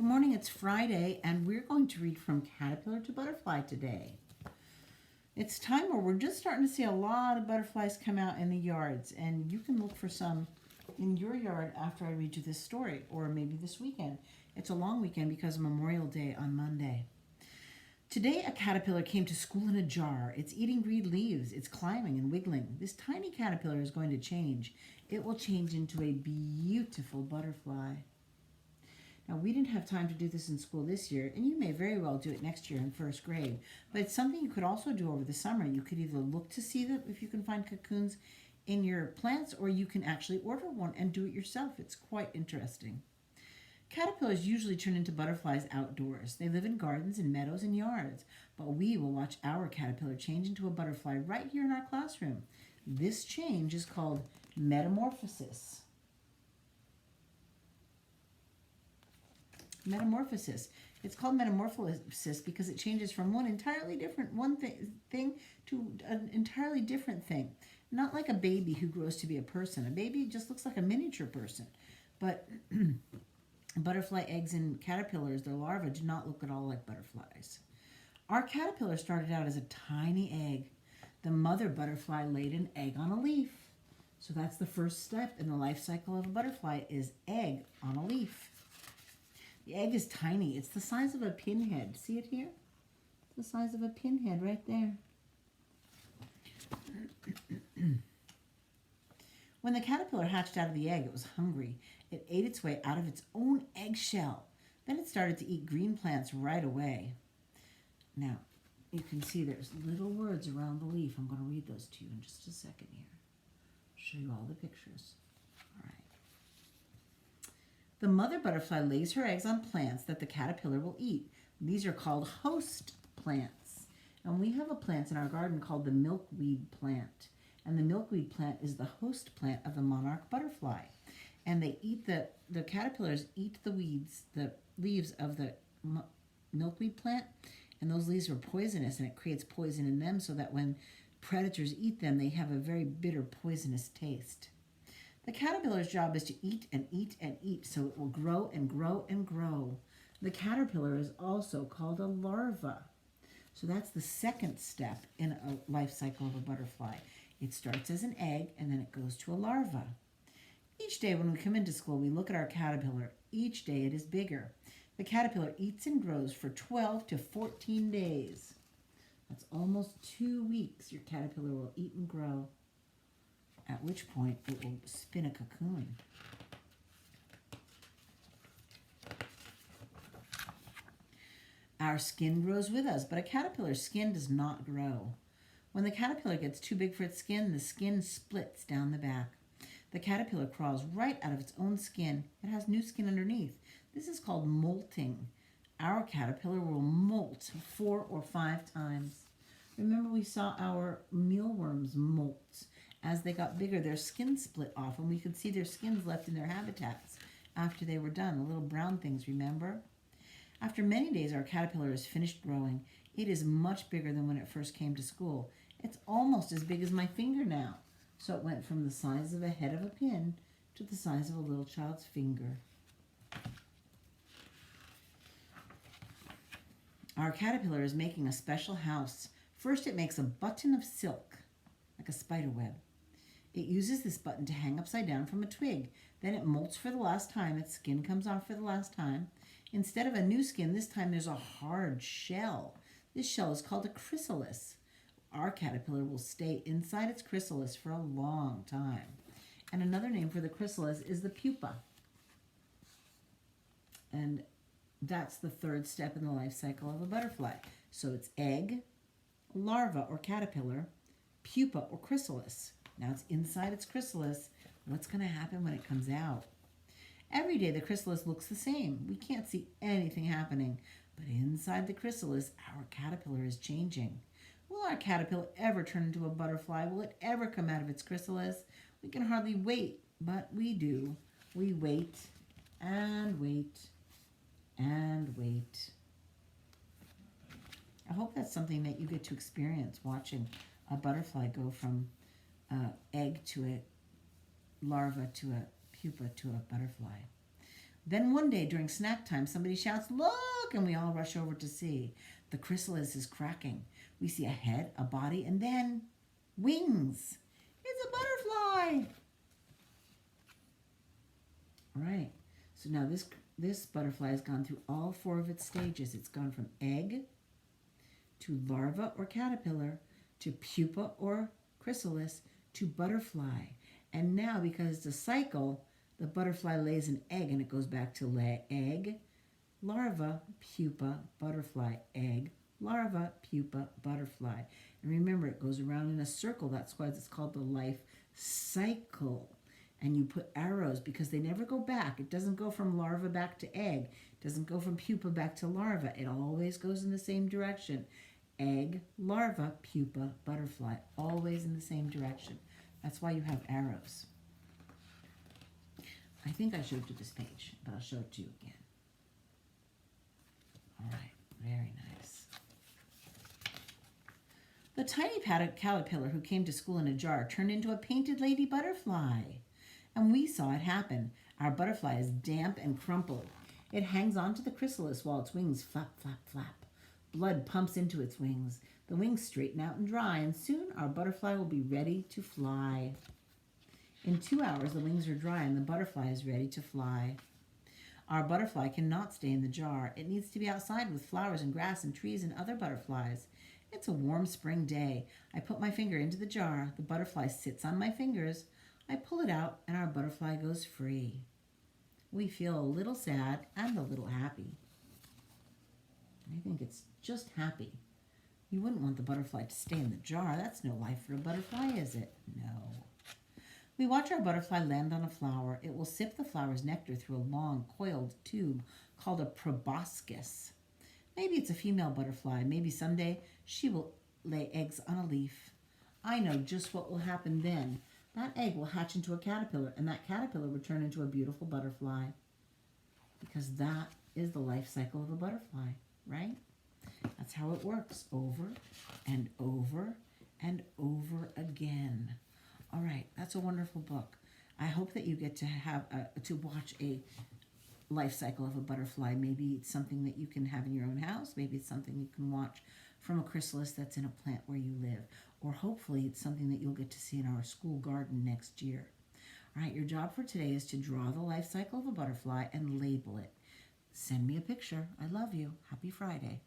Good morning, it's Friday, and we're going to read From Caterpillar to Butterfly today. It's time where we're just starting to see a lot of butterflies come out in the yards, and you can look for some in your yard after I read you this story, or maybe this weekend. It's a long weekend because of Memorial Day on Monday. Today, a caterpillar came to school in a jar. It's eating green leaves, it's climbing and wiggling. This tiny caterpillar is going to change. It will change into a beautiful butterfly. Now, we didn't have time to do this in school this year, and you may very well do it next year in first grade. But it's something you could also do over the summer. You could either look to see if you can find cocoons in your plants, or you can actually order one and do it yourself. It's quite interesting. Caterpillars usually turn into butterflies outdoors. They live in gardens and meadows and yards. But we will watch our caterpillar change into a butterfly right here in our classroom. This change is called metamorphosis. Metamorphosis. It's called metamorphosis because it changes from one thing to an entirely different thing. Not like a baby who grows to be a person. A baby just looks like a miniature person. But butterfly eggs and caterpillars, their larvae, do not look at all like butterflies. Our caterpillar started out as a tiny egg. The mother butterfly laid an egg on a leaf. So that's the first step in the life cycle of a butterfly, is egg on a leaf. The egg is tiny. It's the size of a pinhead. See it here? It's the size of a pinhead right there. When the caterpillar hatched out of the egg, it was hungry. It ate its way out of its own eggshell. Then it started to eat green plants right away. Now, you can see there's little words around the leaf. I'm going to read those to you in just a second here. Show you all the pictures. All right. The mother butterfly lays her eggs on plants that the caterpillar will eat. These are called host plants. And we have a plant in our garden called the milkweed plant. And the milkweed plant is the host plant of the monarch butterfly. And they eat the caterpillars eat the leaves of the milkweed plant. And those leaves are poisonous, and it creates poison in them so that when predators eat them, they have a very bitter, poisonous taste. The caterpillar's job is to eat and eat and eat, so it will grow and grow and grow. The caterpillar is also called a larva. So that's the second step in a life cycle of a butterfly. It starts as an egg, and then it goes to a larva. Each day when we come into school, we look at our caterpillar. Each day it is bigger. The caterpillar eats and grows for 12 to 14 days. That's almost 2 weeks your caterpillar will eat and grow, at which point it will spin a cocoon. Our skin grows with us, but a caterpillar's skin does not grow. When the caterpillar gets too big for its skin, the skin splits down the back. The caterpillar crawls right out of its own skin. It has new skin underneath. This is called molting. Our caterpillar will molt 4 or 5 times. Remember, we saw our mealworms molt. As they got bigger, their skin split off, and we could see their skins left in their habitats after they were done, the little brown things, remember? After many days, our caterpillar is finished growing. It is much bigger than when it first came to school. It's almost as big as my finger now. So it went from the size of the head of a pin to the size of a little child's finger. Our caterpillar is making a special house. First, it makes a button of silk, like a spider web. It uses this button to hang upside down from a twig. Then it molts for the last time. Its skin comes off for the last time. Instead of a new skin, this time there's a hard shell. This shell is called a chrysalis. Our caterpillar will stay inside its chrysalis for a long time. And another name for the chrysalis is the pupa. And that's the third step in the life cycle of a butterfly. So it's egg, larva or caterpillar, pupa or chrysalis. Now it's inside its chrysalis. What's going to happen when it comes out? Every day the chrysalis looks the same. We can't see anything happening. But inside the chrysalis, our caterpillar is changing. Will our caterpillar ever turn into a butterfly? Will it ever come out of its chrysalis? We can hardly wait, but we do. We wait and wait and wait. I hope that's something that you get to experience, watching a butterfly go from egg to a larva to a pupa to a butterfly. Then one day during snack time, somebody shouts, "Look!" and we all rush over to see. The chrysalis is cracking. We see a head, a body, and then wings. It's a butterfly. All right. So now this butterfly has gone through all 4 of its stages. It's gone from egg to larva or caterpillar to pupa or chrysalis to butterfly. And now, because it's a cycle, the butterfly lays an egg and it goes back to lay egg, larva, pupa, butterfly, egg, larva, pupa, butterfly. And remember, it goes around in a circle. That's why it's called the life cycle. And you put arrows because they never go back. It doesn't go from larva back to egg. It doesn't go from pupa back to larva. It always goes in the same direction. Egg, larva, pupa, butterfly, always in the same direction. That's why you have arrows. I think I showed you this page, but I'll show it to you again. All right, very nice. The tiny caterpillar who came to school in a jar turned into a painted lady butterfly. And we saw it happen. Our butterfly is damp and crumpled. It hangs onto the chrysalis while its wings flap, flap, flap. Blood pumps into its wings. The wings straighten out and dry, and soon our butterfly will be ready to fly. In 2 hours, the wings are dry and the butterfly is ready to fly. Our butterfly cannot stay in the jar. It needs to be outside with flowers and grass and trees and other butterflies. It's a warm spring day. I put my finger into the jar. The butterfly sits on my fingers. I pull it out and our butterfly goes free. We feel a little sad and a little happy. I think it's just happy. You wouldn't want the butterfly to stay in the jar. That's no life for a butterfly, is it? No. We watch our butterfly land on a flower. It will sip the flower's nectar through a long, coiled tube called a proboscis. Maybe it's a female butterfly. Maybe someday she will lay eggs on a leaf. I know just what will happen then. That egg will hatch into a caterpillar, and that caterpillar will turn into a beautiful butterfly. Because that is the life cycle of a butterfly, right? That's how it works, over and over and over again. All right, that's a wonderful book. I hope that you get to have to watch a life cycle of a butterfly. Maybe it's something that you can have in your own house. Maybe it's something you can watch from a chrysalis that's in a plant where you live. Or hopefully it's something that you'll get to see in our school garden next year. All right, your job for today is to draw the life cycle of a butterfly and label it. Send me a picture. I love you. Happy Friday.